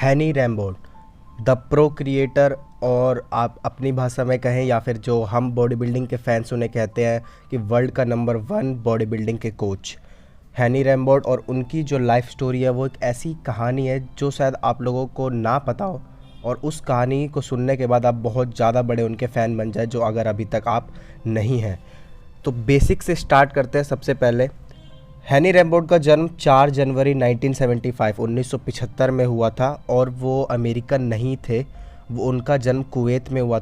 हैनी रैमबोर्ड, the pro creator, और आप अपनी भाषा में कहें या फिर जो हम बॉडी बिल्डिंग के फैंस उन्हें कहते हैं कि वर्ल्ड का नंबर 1 बॉडी बिल्डिंग के कोच हैनी रैमबोर्ड। और उनकी जो लाइफ स्टोरी है वो एक ऐसी कहानी है जो शायद आप लोगों को ना पता हो, और उस कहानी को सुनने के बाद आप बहुत ज़्यादा बड़े उनके फ़ैन बन जाए, जो अगर अभी तक आप नहीं हैं। तो बेसिक से स्टार्ट करते हैं। सबसे पहले हैनी रैमबोर्ड का जन्म 4 जनवरी 1975 में हुआ था, और वो अमेरिकन नहीं थे। वो उनका जन्म कुवैत में हुआ,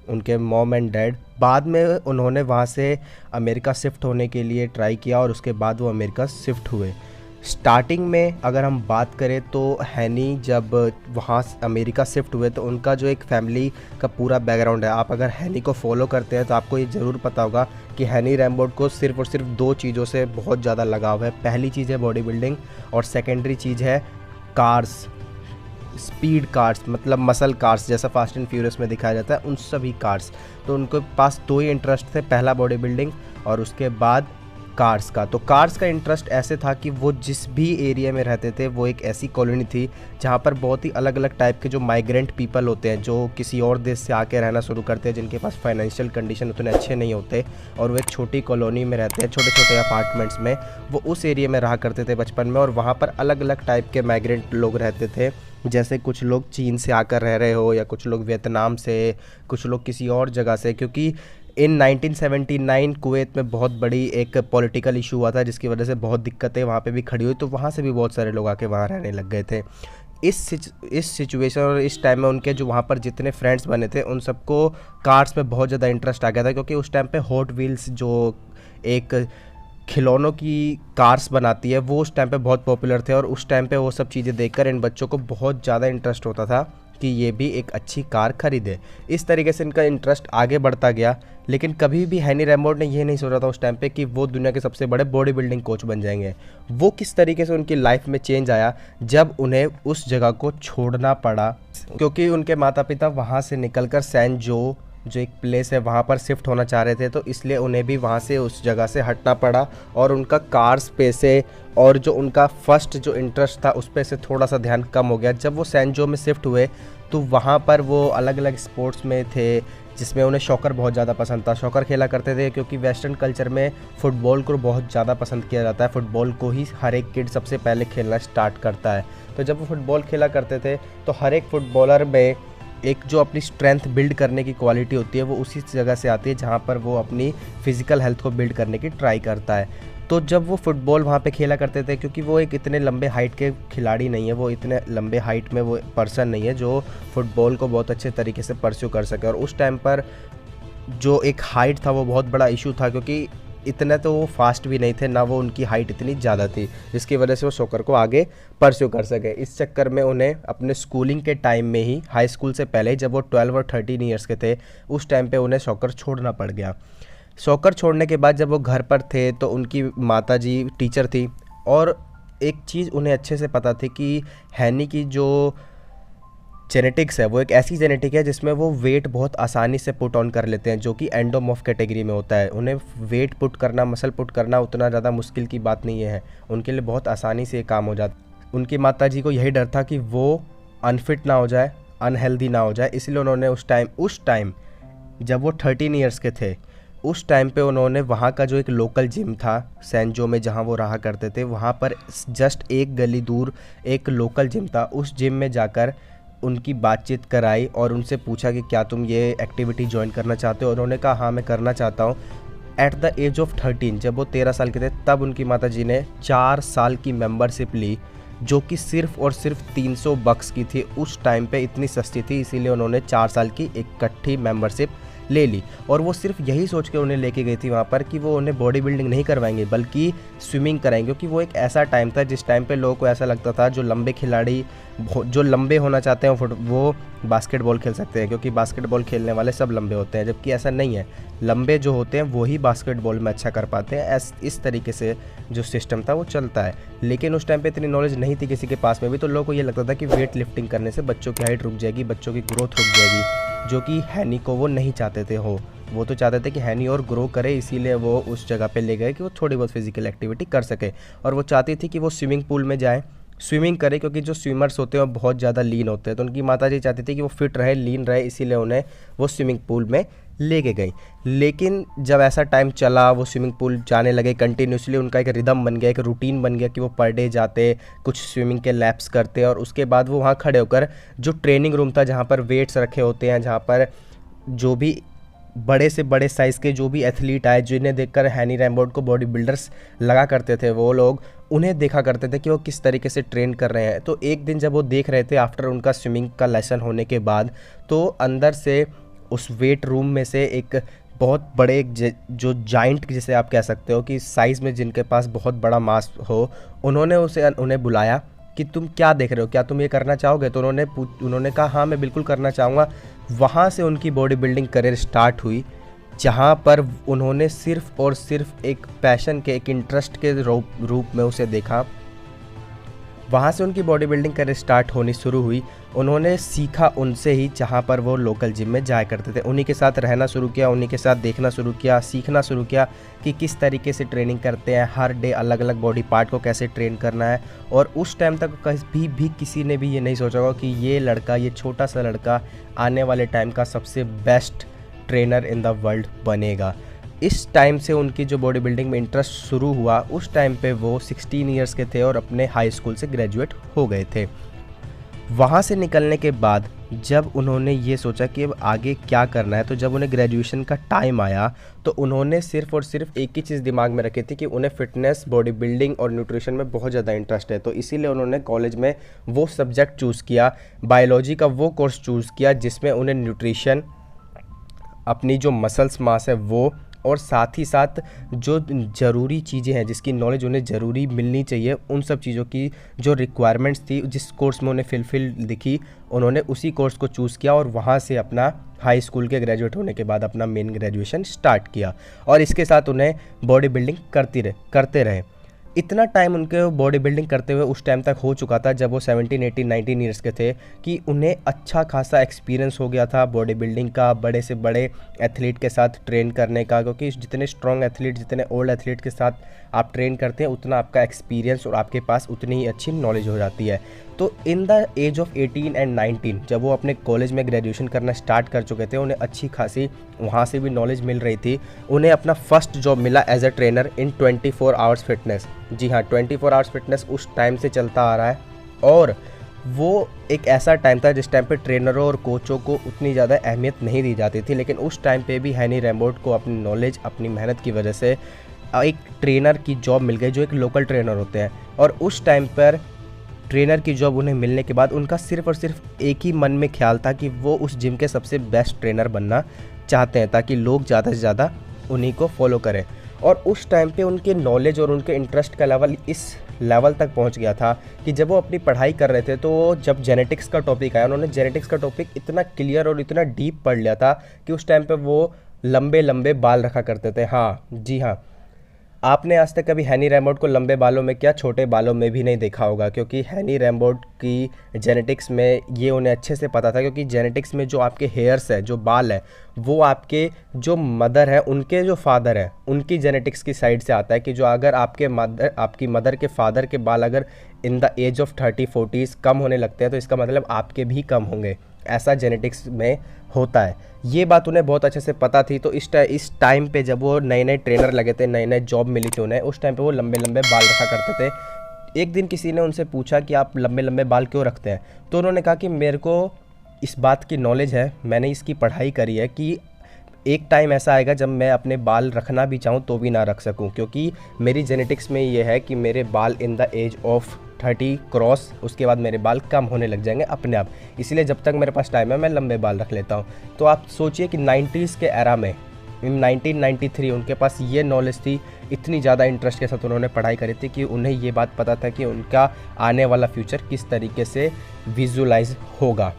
उनके मॉम एंड डैड। बाद में उन्होंने वहाँ से अमेरिका शिफ्ट होने के लिए ट्राई किया, और उसके बाद वो अमेरिका शिफ्ट हुए। स्टार्टिंग में अगर हम बात करें तो हैनी जब वहाँ अमेरिका शिफ्ट हुए तो उनका जो एक फैमिली का पूरा बैकग्राउंड है, आप अगर हैनी को फॉलो करते हैं तो आपको ये ज़रूर पता होगा कि हैनी रैमबोर्ड को सिर्फ और सिर्फ 2 चीज़ों से बहुत ज़्यादा लगाव है। पहली चीज़ है बॉडी बिल्डिंग, और सेकेंडरी चीज़ है कार्स, स्पीड कार्स, मतलब मसल कार्स, जैसा फास्ट एंड फ्यूरियस में दिखाया जाता है उन सभी कार्स। तो उनके पास 2 ही इंटरेस्ट थे, पहला बॉडी बिल्डिंग और उसके बाद कार्स का। तो कार्स का इंटरेस्ट ऐसे था कि वो जिस भी एरिया में रहते थे वो एक ऐसी कॉलोनी थी जहाँ पर बहुत ही अलग अलग टाइप के जो माइग्रेंट पीपल होते हैं, जो किसी और देश से आके रहना शुरू करते हैं, जिनके पास फाइनेंशियल कंडीशन उतने अच्छे नहीं होते, और वो एक छोटी कॉलोनी में रहते हैं, छोटे छोटे अपार्टमेंट्स में। वो उस एरिया में रहा करते थे बचपन में, और वहाँ पर अलग अलग टाइप के माइग्रेंट लोग रहते थे। जैसे कुछ लोग चीन से आकर रह रहे हो, या कुछ लोग वियतनाम से, कुछ लोग किसी और जगह से, क्योंकि इन 1979 कुवैत में बहुत बड़ी एक पॉलिटिकल इशू हुआ था, जिसकी वजह से बहुत दिक्कतें वहाँ पे भी खड़ी हुई। तो वहाँ से भी बहुत सारे लोग आके वहाँ रहने लग गए थे। इस सिचुएशन और इस टाइम में उनके जो वहाँ पर जितने फ्रेंड्स बने थे उन सबको कार्स में बहुत ज़्यादा इंटरेस्ट आ गया था, क्योंकि उस टाइम पे हॉट व्हील्स जो एक खिलौनों की कार्स बनाती है वो उस टाइम पे बहुत पॉपुलर थे। और उस टाइम पे वो सब चीज़ें देखकर इन बच्चों को बहुत ज़्यादा इंटरेस्ट होता था कि ये भी एक अच्छी कार खरीदे। इस तरीके से इनका इंटरेस्ट आगे बढ़ता गया। लेकिन कभी भी हैनी रैमबोर्ड ने ये नहीं सोचा था उस टाइम पे कि वो दुनिया के सबसे बड़े बॉडी बिल्डिंग कोच बन जाएंगे। वो किस तरीके से उनकी लाइफ में चेंज आया जब उन्हें उस जगह को छोड़ना पड़ा, क्योंकि उनके माता पिता वहाँ से निकलकर सैन जो एक प्लेस है वहाँ पर शिफ्ट होना चाह रहे थे, तो इसलिए उन्हें भी वहाँ से उस जगह से हटना पड़ा, और उनका कार्स पे से और जो उनका फर्स्ट जो इंटरेस्ट था उस पे से थोड़ा सा ध्यान कम हो गया। जब वो सैन जो में शिफ्ट हुए तो वहाँ पर वो अलग अलग स्पोर्ट्स में थे, जिसमें उन्हें सॉकर बहुत ज़्यादा पसंद था। सॉकर खेला करते थे, क्योंकि वेस्टर्न कल्चर में फ़ुटबॉल को बहुत ज़्यादा पसंद किया जाता है। फ़ुटबॉल को ही हर एक किड सबसे पहले खेलना स्टार्ट करता है। तो जब वो फुटबॉल खेला करते थे तो हर एक फुटबॉलर में एक जो अपनी स्ट्रेंथ बिल्ड करने की क्वालिटी होती है वो उसी जगह से आती है जहाँ पर वो अपनी फ़िज़िकल हेल्थ को बिल्ड करने की ट्राई करता है। तो जब वो फुटबॉल वहाँ पे खेला करते थे, क्योंकि वो एक इतने लंबे हाइट के खिलाड़ी नहीं है, वो इतने लंबे हाइट में वो पर्सन नहीं है जो फुटबॉल को बहुत अच्छे तरीके से परस्यू कर सके। और उस टाइम पर जो एक हाइट था वो बहुत बड़ा इशू था, क्योंकि इतने तो वो फास्ट भी नहीं थे, ना वो उनकी हाइट इतनी ज़्यादा थी, जिसकी वजह से वो सॉकर को आगे परस्यू कर सके। इस चक्कर में उन्हें अपने स्कूलिंग के टाइम में ही, हाई स्कूल से पहले जब वो 12 और 13 ईयर्स के थे, उस टाइम पे उन्हें सॉकर छोड़ना पड़ गया। सॉकर छोड़ने के बाद जब वो घर पर थे तो उनकी माताजी टीचर थी, और एक चीज़ उन्हें अच्छे से पता थी कि हैनी की जो जेनेटिक्स है वो एक ऐसी जेनेटिक है जिसमें वो वेट बहुत आसानी से पुट ऑन कर लेते हैं, जो कि एंडोमॉर्फ कैटेगरी में होता है। उन्हें वेट पुट करना, मसल पुट करना उतना ज़्यादा मुश्किल की बात नहीं है, उनके लिए बहुत आसानी से ये काम हो जाता। उनकी माताजी को यही डर था कि वो अनफिट ना हो जाए, अनहेल्दी ना हो जाए, इसलिए उन्होंने उस टाइम जब वो 13 ईयर्स के थे उस टाइम पे उन्होंने वहाँ का जो एक लोकल जिम था सैन जो में जहाँ वो रहा करते थे, वहाँ पर जस्ट एक गली दूर एक लोकल जिम था। उस जिम में जाकर उनकी बातचीत कराई और उनसे पूछा कि क्या तुम ये एक्टिविटी ज्वाइन करना चाहते हो। उन्होंने कहा हाँ मैं करना चाहता हूँ। एट द एज ऑफ 13, जब वो 13 साल के थे, तब उनकी माताजी ने 4 साल की मेंबरशिप ली, जो कि सिर्फ और सिर्फ $300 की थी। उस टाइम पे इतनी सस्ती थी, इसीलिए उन्होंने 4 साल की इकट्ठी मेंबरशिप ले ली। और वो सिर्फ यही सोच के उन्हें लेके गई थी वहाँ पर कि वो उन्हें बॉडी बिल्डिंग नहीं करवाएंगे बल्कि स्विमिंग कराएंगे, क्योंकि वो एक ऐसा टाइम था जिस टाइम पे लोगों को ऐसा लगता था जो लंबे खिलाड़ी जो लंबे होना चाहते हैं वो बास्केटबॉल खेल सकते हैं, क्योंकि बास्केटबॉल खेलने वाले सब लंबे होते हैं, जबकि ऐसा नहीं है। लंबे जो होते हैं वही बास्केटबॉल में अच्छा कर पाते हैं। इस तरीके से जो सिस्टम था वो चलता है। लेकिन उस टाइम पे इतनी नॉलेज नहीं थी किसी के पास में भी, तो लोगों को ये लगता था कि वेट लिफ्टिंग करने से बच्चों की हाइट रुक जाएगी, बच्चों की ग्रोथ रुक जाएगी, जो कि हैनी को वो नहीं चाहते थे वो तो चाहते थे कि हैनी और ग्रो करे, इसीलिए वो उस जगह पे ले गए कि वो थोड़ी बहुत फिजिकल एक्टिविटी कर सके। और वो चाहती थी कि वो स्विमिंग पूल में जाए, स्विमिंग करे, क्योंकि जो स्विमर्स होते हैं वो बहुत ज़्यादा लीन होते हैं। तो उनकी माताजी चाहती थी कि वो फिट रहे, लीन रहे, इसीलिए उन्हें वो स्विमिंग पूल में लेके गई। लेकिन जब ऐसा टाइम चला, वो स्विमिंग पूल जाने लगे कंटिन्यूसली, उनका एक रिदम बन गया, एक रूटीन बन गया कि वो पर डे जाते, कुछ स्विमिंग के लैप्स करते, और उसके बाद वो वहाँ खड़े होकर जो ट्रेनिंग रूम था जहाँ पर वेट्स रखे होते हैं, जहाँ पर जो भी बड़े से बड़े साइज़ के जो भी एथलीट आए, जिन्हें देखकर हैनी रैम्बोर्ड को बॉडी बिल्डर्स लगा करते थे, वो लोग उन्हें देखा करते थे कि वो किस तरीके से ट्रेन कर रहे हैं। तो एक दिन जब वो देख रहे थे आफ्टर उनका स्विमिंग का लेसन होने के बाद, तो अंदर से उस वेट रूम में से एक बहुत बड़े जो जाइंट जिसे आप कह सकते हो कि साइज़ में जिनके पास बहुत बड़ा मास हो, उन्होंने उन्हें बुलाया कि तुम क्या देख रहे हो, क्या तुम ये करना चाहोगे? तो उन्होंने कहा हाँ मैं बिल्कुल करना चाहूँगा। वहाँ से उनकी बॉडी बिल्डिंग करियर स्टार्ट हुई, जहाँ पर उन्होंने सिर्फ़ और सिर्फ एक पैशन के, एक इंटरेस्ट के रूप में उसे देखा। वहाँ से उनकी बॉडी बिल्डिंग करियर स्टार्ट होनी शुरू हुई। उन्होंने सीखा उनसे ही, जहाँ पर वो लोकल जिम में जाया करते थे। उन्हीं के साथ रहना शुरू किया, उन्हीं के साथ देखना शुरू किया, सीखना शुरू किया कि किस तरीके से ट्रेनिंग करते हैं, हर डे अलग अलग बॉडी पार्ट को कैसे ट्रेन करना है। और उस टाइम तक कभी भी किसी ने भी ये नहीं सोचा होगा कि ये लड़का, ये छोटा सा लड़का आने वाले टाइम का सबसे best trainer in the world बनेगा। इस टाइम से उनकी जो बॉडी बिल्डिंग में इंटरेस्ट शुरू हुआ, उस टाइम पे वो 16 ईयर्स के थे और अपने हाई स्कूल से ग्रेजुएट हो गए थे। वहाँ से निकलने के बाद जब उन्होंने ये सोचा कि अब आगे क्या करना है, तो जब उन्हें ग्रेजुएशन का टाइम आया, तो उन्होंने सिर्फ़ और सिर्फ एक ही चीज़ दिमाग में रखी थी कि उन्हें फ़िटनेस, बॉडी बिल्डिंग और न्यूट्रिशन में बहुत ज़्यादा इंटरेस्ट है। तो इसीलिए उन्होंने कॉलेज में वो सब्जेक्ट चूज़ किया, बायोलॉजी का वो कोर्स चूज़ किया जिसमें उन्हें न्यूट्रिशन, अपनी जो मसल्स मास है वो, और साथ ही साथ जो ज़रूरी चीज़ें हैं जिसकी नॉलेज उन्हें ज़रूरी मिलनी चाहिए, उन सब चीज़ों की जो रिक्वायरमेंट्स थी, जिस कोर्स में उन्हें फिल दिखी, उन्होंने उसी कोर्स को चूज़ किया और वहाँ से अपना हाई स्कूल के ग्रेजुएट होने के बाद अपना मेन ग्रेजुएशन स्टार्ट किया। और इसके साथ उन्हें बॉडी बिल्डिंग करते रहे। इतना टाइम उनके बॉडी बिल्डिंग करते हुए उस टाइम तक हो चुका था, जब वो 17, 18, 19 ईयर्स के थे, कि उन्हें अच्छा खासा एक्सपीरियंस हो गया था बॉडी बिल्डिंग का, बड़े से बड़े एथलीट के साथ ट्रेन करने का। क्योंकि जितने स्ट्रॉन्ग एथलीट, जितने ओल्ड एथलीट के साथ आप ट्रेन करते हैं, उतना आपका एक्सपीरियंस और आपके पास उतनी ही अच्छी नॉलेज हो जाती है। तो in the age of 18 and 19, जब वो अपने कॉलेज में ग्रेजुएशन करना स्टार्ट कर चुके थे, उन्हें अच्छी खासी वहाँ से भी नॉलेज मिल रही थी। उन्हें अपना फर्स्ट जॉब मिला as a trainer in 24 hours fitness. जी हाँ, 24 आवर्स फिटनेस उस टाइम से चलता आ रहा है, और वो एक ऐसा टाइम था जिस टाइम पे ट्रेनरों और कोचों को उतनी ज़्यादा अहमियत नहीं दी जाती थी। लेकिन उस टाइम पे भी हैनी रैम्बोर्ड को अपनी नॉलेज, अपनी मेहनत की वजह से एक ट्रेनर की जॉब मिल गई, जो एक लोकल ट्रेनर होते हैं। और उस टाइम पर ट्रेनर की जॉब उन्हें मिलने के बाद उनका सिर्फ़ और सिर्फ एक ही मन में ख्याल था कि वो उस जिम के सबसे बेस्ट ट्रेनर बनना चाहते हैं, ताकि लोग ज़्यादा से ज़्यादा उन्हीं को फॉलो करें। और उस टाइम पे उनके नॉलेज और उनके इंटरेस्ट का लेवल इस लेवल तक पहुंच गया था कि जब वो अपनी पढ़ाई कर रहे थे, तो जब जेनेटिक्स का टॉपिक आया, उन्होंने जेनेटिक्स का टॉपिक इतना क्लियर और इतना डीप पढ़ लिया था कि उस टाइम पे वो लंबे लंबे बाल रखा करते थे। हाँ जी हाँ, आपने आज तक कभी हैनी रैम्बोर्ड को लंबे बालों में क्या, छोटे बालों में भी नहीं देखा होगा, क्योंकि हैनी रैम्बोर्ड की जेनेटिक्स में ये उन्हें अच्छे से पता था। क्योंकि जेनेटिक्स में जो आपके हेयर्स है, जो बाल है, वो आपके जो मदर है, उनके जो फादर है, उनकी जेनेटिक्स की साइड से आता है। कि जो अगर आपकी मदर के फादर के बाल अगर in the age of 30-40s कम होने लगते हैं, तो इसका मतलब आपके भी कम होंगे। ऐसा जेनेटिक्स में होता है। ये बात उन्हें बहुत अच्छे से पता थी। तो इस टाइम पे जब वो नए नए ट्रेनर लगे थे, नए नए जॉब मिली थी उन्हें, उस टाइम पे वो लंबे लंबे बाल रखा करते थे। एक दिन किसी ने उनसे पूछा कि आप लंबे लंबे बाल क्यों रखते हैं, तो उन्होंने कहा कि मेरे को इस बात की नॉलेज है, मैंने इसकी पढ़ाई करी है कि एक टाइम ऐसा आएगा जब मैं अपने बाल रखना भी चाहूँ तो भी ना रख सकूँ। क्योंकि मेरी जेनेटिक्स में ये है कि मेरे बाल in the age of 30 cross, उसके बाद मेरे बाल कम होने लग जाएंगे अपने आप। इसलिए जब तक मेरे पास टाइम है मैं लंबे बाल रख लेता हूँ। तो आप सोचिए कि 90s के एरा में, इन 1993, उनके पास ये नॉलेज थी, इतनी ज़्यादा इंटरेस्ट के साथ उन्होंने पढ़ाई करी थी कि उन्हें ये बात पता था कि उनका आने वाला फ्यूचर किस तरीके से विजुलाइज होगा।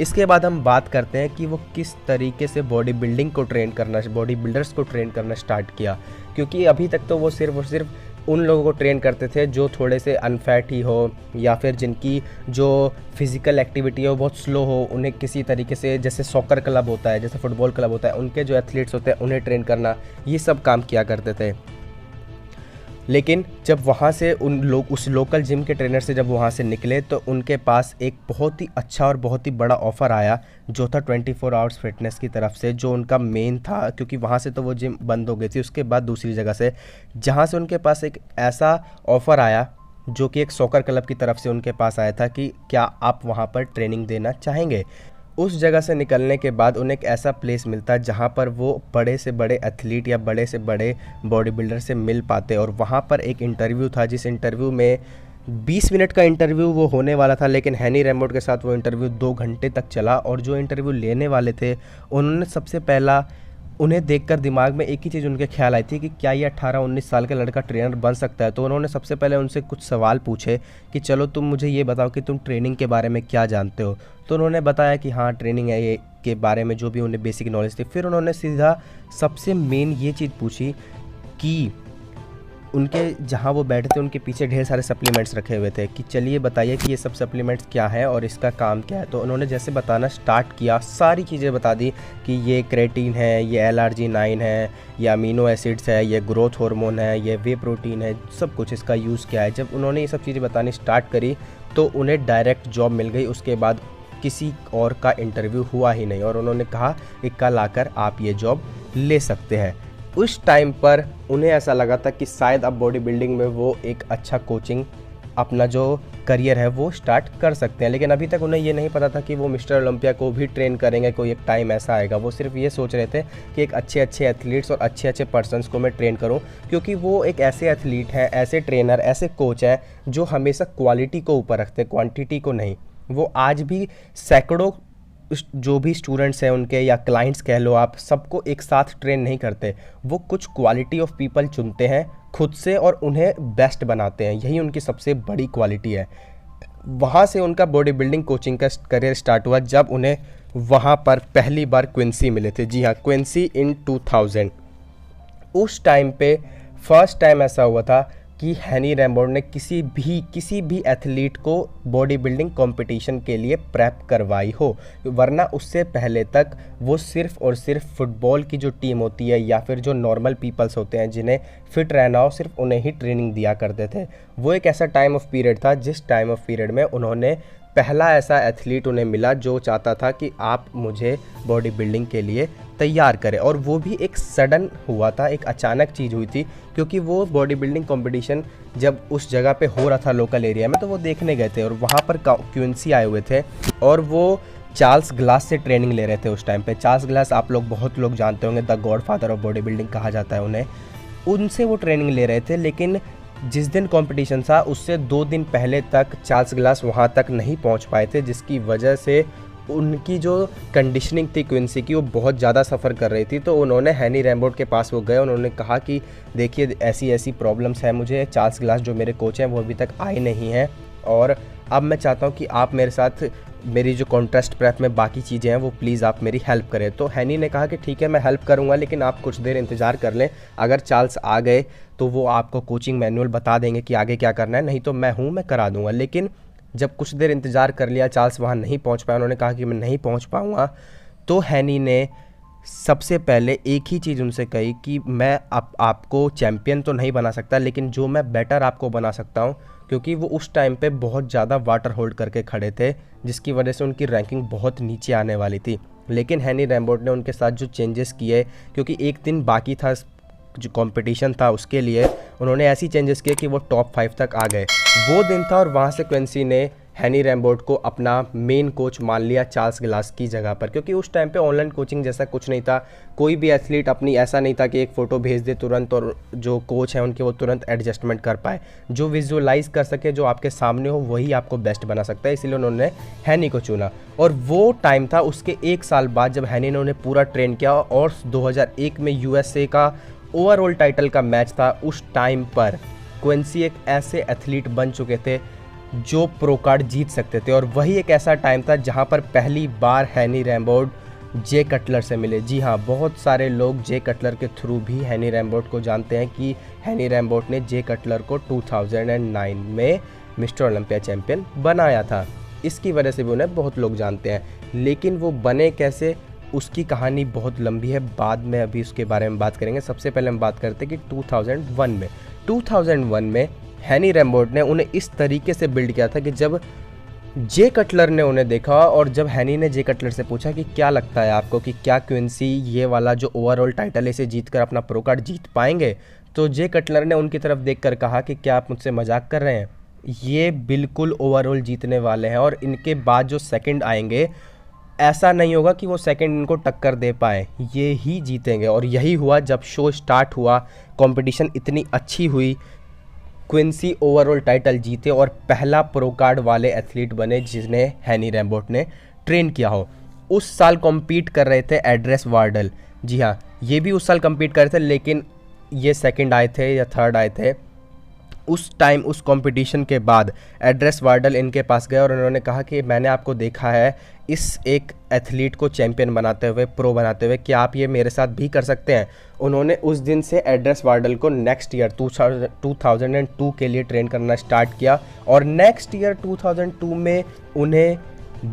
इसके बाद हम बात करते हैं कि वो किस तरीके से बॉडी बिल्डिंग को ट्रेन करना, बॉडी बिल्डर्स को ट्रेन करना स्टार्ट किया। क्योंकि अभी तक तो वो सिर्फ और सिर्फ उन लोगों को ट्रेन करते थे जो थोड़े से अनफैट ही हो, या फिर जिनकी जो फिज़िकल एक्टिविटी हो बहुत स्लो हो, उन्हें किसी तरीके से, जैसे सॉकर क्लब होता है, जैसे फुटबॉल क्लब होता है, उनके जो एथलीट्स होते हैं उन्हें ट्रेन करना, ये सब काम किया करते थे। लेकिन जब वहाँ से उन लोग उस लोकल जिम के ट्रेनर से जब वहाँ से निकले तो उनके पास एक बहुत ही अच्छा और बहुत ही बड़ा ऑफ़र आया, जो था 24 आवर्स फिटनेस की तरफ से, जो उनका मेन था, क्योंकि वहाँ से तो वो जिम बंद हो गई थी उसके बाद दूसरी जगह से, जहाँ से उनके पास एक ऐसा ऑफ़र आया जो कि एक सॉकर क्लब की तरफ से उनके पास आया था कि क्या आप वहाँ पर ट्रेनिंग देना चाहेंगे। उस जगह से निकलने के बाद उन्हें एक ऐसा प्लेस मिलता है जहाँ पर वो बड़े से बड़े एथलीट या बड़े से बड़े बॉडी बिल्डर से मिल पाते, और वहाँ पर एक इंटरव्यू था जिस इंटरव्यू में 20 मिनट का इंटरव्यू वो होने वाला था, लेकिन हैनी रैमबोर्ड के साथ वो इंटरव्यू 2 घंटे तक चला। और जो इंटरव्यू लेने वाले थे उन्होंने सबसे पहला, उन्हें देखकर दिमाग में एक ही चीज़ उनके ख्याल आई थी कि क्या ये 18-19 साल का लड़का ट्रेनर बन सकता है। तो उन्होंने सबसे पहले उनसे कुछ सवाल पूछे कि चलो तुम मुझे ये बताओ कि तुम ट्रेनिंग के बारे में क्या जानते हो। तो उन्होंने बताया कि हाँ ट्रेनिंग है ये के बारे में जो भी उन्हें बेसिक नॉलेज थी। फिर उन्होंने सीधा सबसे मेन ये चीज़ पूछी कि उनके जहाँ वो बैठे थे उनके पीछे ढेर सारे सप्लीमेंट्स रखे हुए थे कि चलिए बताइए कि ये सब सप्लीमेंट्स क्या है और इसका काम क्या है। तो उन्होंने जैसे बताना स्टार्ट किया सारी चीज़ें बता दी कि ये क्रेटीन है, ये LRG9 है, ये अमीनो एसिड्स है, ये ग्रोथ हार्मोन है, ये वे प्रोटीन है, सब कुछ इसका यूज़ क्या है। जब उन्होंने ये सब चीज़ें बतानी स्टार्ट करी तो उन्हें डायरेक्ट जॉब मिल गई। उसके बाद किसी और का इंटरव्यू हुआ ही नहीं और उन्होंने कहा कि कल आकर आप ये जॉब ले सकते हैं। उस टाइम पर उन्हें ऐसा लगा था कि शायद अब बॉडी बिल्डिंग में वो एक अच्छा कोचिंग, अपना जो करियर है वो स्टार्ट कर सकते हैं। लेकिन अभी तक उन्हें ये नहीं पता था कि वो मिस्टर ओलंपिया को भी ट्रेन करेंगे, कोई एक टाइम ऐसा आएगा। वो सिर्फ ये सोच रहे थे कि एक अच्छे अच्छे एथलीट्स और अच्छे अच्छे पर्सन्स को मैं ट्रेन करूं, क्योंकि वो एक ऐसे एथलीट हैं, ऐसे ट्रेनर, ऐसे कोच हैं जो हमेशा क्वालिटी को ऊपर रखते हैं, क्वांटिटी को नहीं। वो आज भी सैकड़ों जो भी स्टूडेंट्स हैं उनके या क्लाइंट्स कह लो आप, सबको एक साथ ट्रेन नहीं करते। वो कुछ क्वालिटी ऑफ पीपल चुनते हैं खुद से और उन्हें बेस्ट बनाते हैं, यही उनकी सबसे बड़ी क्वालिटी है। वहाँ से उनका बॉडी बिल्डिंग कोचिंग का करियर स्टार्ट हुआ जब उन्हें वहाँ पर पहली बार क्विंसी मिले थे। जी हाँ, क्विंसी इन 2000। उस टाइम पे फर्स्ट टाइम ऐसा हुआ था कि हैनी रैमबोर्ड ने किसी भी एथलीट को बॉडी बिल्डिंग कंपटीशन के लिए प्रेप करवाई हो, वरना उससे पहले तक वो सिर्फ और सिर्फ फुटबॉल की जो टीम होती है या फिर जो नॉर्मल पीपल्स होते हैं जिन्हें फिट रहना हो, सिर्फ उन्हें ही ट्रेनिंग दिया करते थे। वो एक ऐसा टाइम ऑफ पीरियड था जिस टाइम ऑफ पीरियड में उन्होंने पहला ऐसा एथलीट उन्हें मिला जो चाहता था कि आप मुझे बॉडी बिल्डिंग के लिए तैयार करें। और वो भी एक सडन हुआ था, एक अचानक चीज़ हुई थी, क्योंकि वो बॉडी बिल्डिंग कंपटीशन जब उस जगह पे हो रहा था लोकल एरिया में तो वो देखने गए थे और वहाँ पर क्विंसी आए हुए थे और वो चार्ल्स ग्लास से ट्रेनिंग ले रहे थे उस टाइम पे। चार्ल्स ग्लास आप लोग बहुत लोग जानते होंगे, the God father of body building कहा जाता है उन्हें। उनसे वो ट्रेनिंग ले रहे थे, लेकिन जिस दिन कंपटीशन था उससे 2 दिन पहले तक चार्ल्स ग्लास वहाँ तक नहीं पहुँच पाए थे, जिसकी वजह से उनकी जो कंडीशनिंग थी क्विंसी की वो बहुत ज़्यादा सफ़र कर रही थी। तो उन्होंने हैनी रैमबोर्ड के पास वो गए, उन्होंने कहा कि देखिए ऐसी ऐसी प्रॉब्लम्स हैं मुझे, चार्ल्स ग्लास जो मेरे कोच हैं वो अभी तक आए नहीं हैं और अब मैं चाहता हूँ कि आप मेरे साथ मेरी जो कॉन्ट्रास्ट प्रेप में बाकी चीज़ें हैं वो प्लीज़ आप मेरी हेल्प करें। तो हैनी ने कहा कि ठीक है मैं हेल्प करूँगा, लेकिन आप कुछ देर इंतज़ार कर लें, अगर चार्ल्स आ गए तो वो आपको कोचिंग मैनुअल बता देंगे कि आगे क्या करना है, नहीं तो मैं करा दूँगा। लेकिन जब कुछ देर इंतज़ार कर लिया, चार्ल्स वहाँ नहीं पहुँच पाया, उन्होंने कहा कि मैं नहीं पहुँच पाऊँगा, तो हैनी ने सबसे पहले एक ही चीज़ उनसे कही कि मैं आपको चैम्पियन तो नहीं बना सकता, लेकिन जो मैं बेटर आपको बना सकता हूँ, क्योंकि वो उस टाइम पे बहुत ज़्यादा वाटर होल्ड करके खड़े थे जिसकी वजह से उनकी रैंकिंग बहुत नीचे आने वाली थी। लेकिन हैनी रैमबोर्ड ने उनके साथ जो चेंजेस किए, क्योंकि एक दिन बाकी था जो कंपटीशन था उसके लिए, उन्होंने ऐसी चेंजेस किए कि वो टॉप 5 तक आ गए। वो दिन था और वहाँ से क्विंसी ने हैनी रैमबोर्ड को अपना मेन कोच मान लिया चार्ल्स ग्लास की जगह पर, क्योंकि उस टाइम पे ऑनलाइन कोचिंग जैसा कुछ नहीं था। कोई भी एथलीट अपनी ऐसा नहीं था कि एक फ़ोटो भेज दे तुरंत और जो कोच है उनके वो तुरंत एडजस्टमेंट कर पाए। जो विजुअलाइज कर सके, जो आपके सामने हो, वही आपको बेस्ट बना सकता है, इसीलिए उन्होंने हैनी को चुना। और वो टाइम था उसके 1 साल बाद जब हैनी ने उन्हें पूरा ट्रेन किया और 2001 में USA का ओवरऑल टाइटल का मैच था। उस टाइम पर क्विंसी एक ऐसे एथलीट बन चुके थे जो प्रो कार्ड जीत सकते थे, और वही एक ऐसा टाइम था जहां पर पहली बार हैनी रैमबोर्ड जे कटलर से मिले। जी हाँ, बहुत सारे लोग जे कटलर के थ्रू भी हैनी रैमबोर्ड को जानते हैं कि हैनी रैमबोर्ड ने जे कटलर को 2009 में मिस्टर ओलंपिया चैम्पियन बनाया था, इसकी वजह से भी उन्हें बहुत लोग जानते हैं। लेकिन वो बने कैसे, उसकी कहानी बहुत लंबी है, बाद में अभी उसके बारे में बात करेंगे। सबसे पहले हम बात करते हैं कि 2001 में 2001 में हैनी रैम्बोट ने उन्हें इस तरीके से बिल्ड किया था कि जब जे कटलर ने उन्हें देखा और जब हैनी ने जे कटलर से पूछा कि क्या लगता है आपको कि क्या क्विंसी ये वाला जो ओवरऑल टाइटल है इसे जीत कर अपना प्रो कार्ड जीत पाएंगे, तो जे कटलर ने उनकी तरफ देखकर कहा कि क्या आप मुझसे मजाक कर रहे हैं, ये बिल्कुल ओवरऑल जीतने वाले हैं और इनके बाद जो सेकंड आएंगे ऐसा नहीं होगा कि वो सेकंड इनको टक्कर दे पाए, ये ही जीतेंगे। और यही हुआ। जब शो स्टार्ट हुआ, कंपटीशन इतनी अच्छी हुई, क्विंसी ओवरऑल टाइटल जीते और पहला प्रो कार्ड वाले एथलीट बने जिन्हें हैनी रैम्बोट ने ट्रेन किया हो। उस साल कॉम्पीट कर रहे थे एड्रेस वार्डल। जी हाँ, ये भी उस साल कम्पीट कर रहे थे, लेकिन ये सेकंड आए थे या थर्ड आए थे। उस टाइम उस कंपटीशन के बाद एड्रेस वार्डल इनके पास गए और उन्होंने कहा कि मैंने आपको देखा है इस एक एथलीट को चैंपियन बनाते हुए, प्रो बनाते हुए, क्या आप ये मेरे साथ भी कर सकते हैं। उन्होंने उस दिन से एड्रेस वार्डल को नेक्स्ट ईयर 2002 के लिए ट्रेन करना स्टार्ट किया और नेक्स्ट ईयर 2002 में उन्हें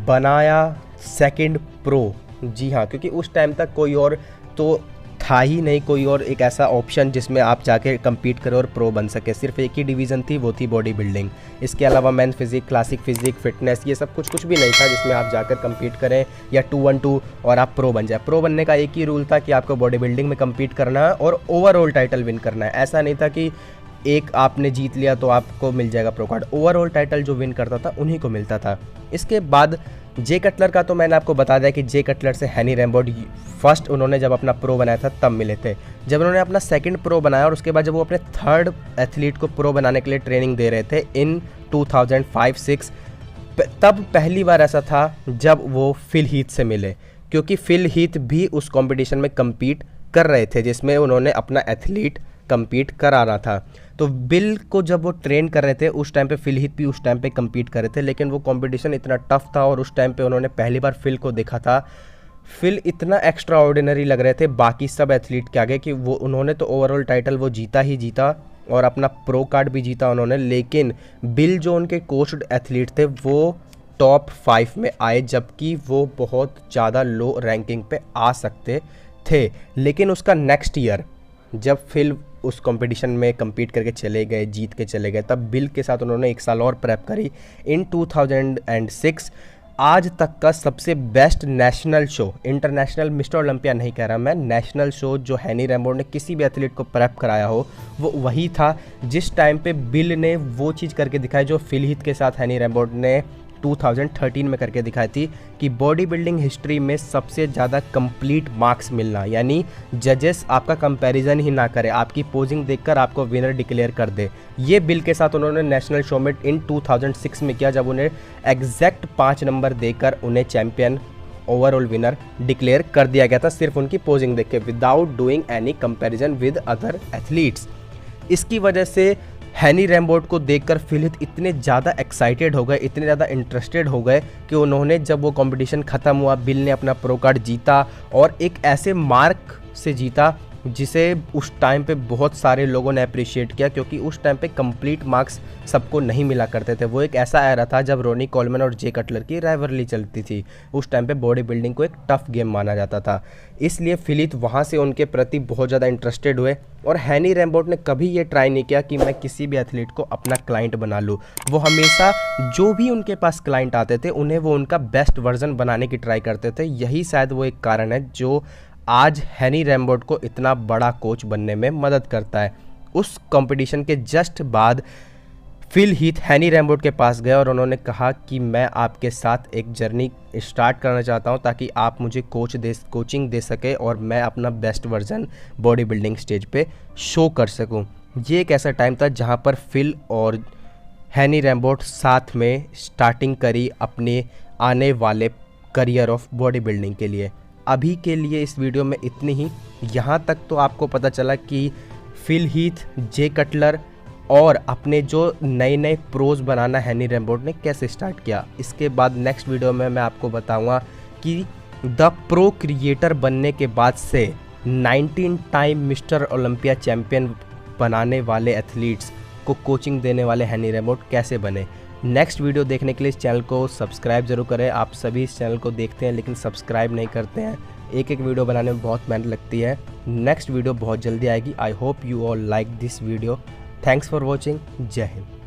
बनाया सेकंड प्रो। जी हाँ, क्योंकि उस टाइम तक कोई और तो था ही नहीं, कोई और एक ऐसा ऑप्शन जिसमें आप जाके compete करें और प्रो बन सके। सिर्फ एक ही डिवीज़न थी, वो थी बॉडी बिल्डिंग। इसके अलावा men physique, classic physique, fitness, ये सब कुछ भी नहीं था जिसमें आप जाकर compete करें या 2-on-2 और आप प्रो बन जाए। प्रो बनने का एक ही रूल था कि आपको बॉडी बिल्डिंग में compete करना है और ओवरऑल टाइटल विन करना है। ऐसा नहीं था कि एक आपने जीत लिया तो आपको मिल जाएगा प्रो कार्ड। ओवरऑल टाइटल जो विन करता था उन्हीं को मिलता था। इसके बाद जे कटलर का तो मैंने आपको बता दिया कि जे कटलर से हैनी रैम्बोट फर्स्ट उन्होंने जब अपना प्रो बनाया था तब मिले थे। जब उन्होंने अपना सेकंड प्रो बनाया और उसके बाद जब वो अपने थर्ड एथलीट को प्रो बनाने के लिए ट्रेनिंग दे रहे थे इन 2005-06, तब पहली बार ऐसा था जब वो फिल हीथ से मिले, क्योंकि फिल हीथ भी उस कंपटीशन में कम्पीट कर रहे थे जिसमें उन्होंने अपना एथलीट कम्पीट कराना था। तो बिल को जब वो ट्रेन कर रहे थे उस टाइम पे फिल हीथ भी उस टाइम पे कम्पीट कर रहे थे, लेकिन वो कंपटीशन इतना टफ था और उस टाइम पे उन्होंने पहली बार फिल को देखा था। फिल इतना एक्स्ट्रा ऑर्डिनरी लग रहे थे बाकी सब एथलीट के आगे कि वो उन्होंने तो ओवरऑल टाइटल वो जीता ही जीता और अपना प्रो कार्ड भी जीता उन्होंने, लेकिन बिल जो उनके कोच्ड एथलीट थे वो टॉप 5 में आए, जबकि वो बहुत ज़्यादा लो रैंकिंग पे आ सकते थे। लेकिन उसका नेक्स्ट ईयर जब फिल उस कंपटीशन में कम्पीट करके चले गए, जीत के चले गए, तब बिल के साथ उन्होंने एक साल और प्रेप करी। इन 2006 आज तक का सबसे best national show, international mister Olympia नहीं कह रहा मैं, नेशनल शो जो हैनी रैम्बोट ने किसी भी एथलीट को प्रेप कराया हो वो वही था जिस टाइम पे बिल ने वो चीज़ करके दिखाई जो फिल हीथ के साथ हैनी रैम्बोट ने 2013 में करके दिखाई थी कि बॉडी बिल्डिंग हिस्ट्री में सबसे ज़्यादा कंप्लीट मार्क्स मिलना, यानी जजेस आपका कंपैरिजन ही ना करे, आपकी पोजिंग देखकर आपको विनर डिक्लेयर कर दे। ये बिल के साथ उन्होंने नेशनल शो में इन 2006 में किया, जब उन्हें एग्जैक्ट 5 नंबर देकर उन्हें चैम्पियन ओवरऑल विनर डिक्लेयर कर दिया गया था, सिर्फ उनकी पोजिंग देख के, without doing any comparison with other athletes. इसकी वजह से हैनी रैम्बोट को देखकर फिल हीथ इतने ज़्यादा एक्साइटेड हो गए, इतने ज़्यादा इंटरेस्टेड हो गए कि उन्होंने जब वो कंपटीशन ख़त्म हुआ, बिल ने अपना प्रो कार्ड जीता और एक ऐसे मार्क से जीता जिसे उस टाइम पे बहुत सारे लोगों ने अप्रिशिएट किया, क्योंकि उस टाइम पे कंप्लीट मार्क्स सबको नहीं मिला करते थे। वो एक ऐसा एरा था जब रोनी कोलमैन और जे कटलर की राइवलरी चलती थी। उस टाइम पे बॉडी बिल्डिंग को एक टफ गेम माना जाता था, इसलिए फिल हीथ वहाँ से उनके प्रति बहुत ज़्यादा इंटरेस्टेड हुए। और हैनी रैम्बोट ने कभी ये ट्राई नहीं किया कि मैं किसी भी एथलीट को अपना क्लाइंट बना लूँ। वो हमेशा जो भी उनके पास क्लाइंट आते थे उन्हें वो उनका बेस्ट वर्जन बनाने की ट्राई करते थे। यही शायद वो एक कारण है जो आज हैनी रैम्बोट को इतना बड़ा कोच बनने में मदद करता है। उस कंपटीशन के जस्ट बाद फिल हीथ हैनी रैम्बोट के पास गए और उन्होंने कहा कि मैं आपके साथ एक जर्नी स्टार्ट करना चाहता हूं ताकि आप मुझे कोचिंग दे सके और मैं अपना best version body building stage पे शो कर सकूं। ये एक ऐसा टाइम था जहां पर फिल और हैनी रैम्बोट साथ में स्टार्टिंग करी अपने आने वाले करियर ऑफ बॉडी बिल्डिंग के लिए। अभी के लिए इस वीडियो में इतनी ही। यहाँ तक तो आपको पता चला कि फिल हीथ, जे कटलर और अपने जो नए नए प्रोज बनाना हैनी रैम्बोट ने कैसे स्टार्ट किया। इसके बाद नेक्स्ट वीडियो में मैं आपको बताऊंगा कि द प्रो क्रिएटर बनने के बाद से 19 टाइम मिस्टर ओलंपिया चैम्पियन बनाने वाले एथलीट्स को कोचिंग देने वाले हैनी रैम्बोट कैसे बने। नेक्स्ट वीडियो देखने के लिए इस चैनल को सब्सक्राइब जरूर करें। आप सभी इस चैनल को देखते हैं लेकिन सब्सक्राइब नहीं करते हैं। एक एक वीडियो बनाने में बहुत मेहनत लगती है। नेक्स्ट वीडियो बहुत जल्दी आएगी। I hope you all like this video. Thanks for watching. जय हिंद।